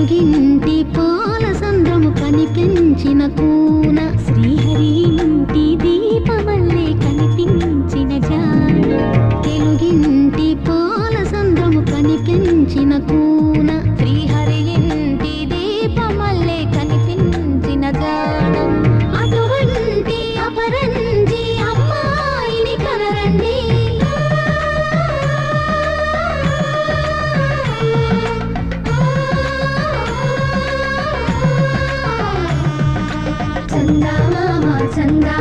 తెలుగింటి పాల సంద్రము కనిపించిన కూన శ్రీహరి ఇంటి దీపమల్లే కనిపించిన జాడ తెలుగింటి పాల సంద్రము కనిపించిన కూన శ్రీహరి ఇంటి దీపమల్లే కనిపించిన జాడ అటువంటి అపరంజి అమ్మాయిని కనరండి చందా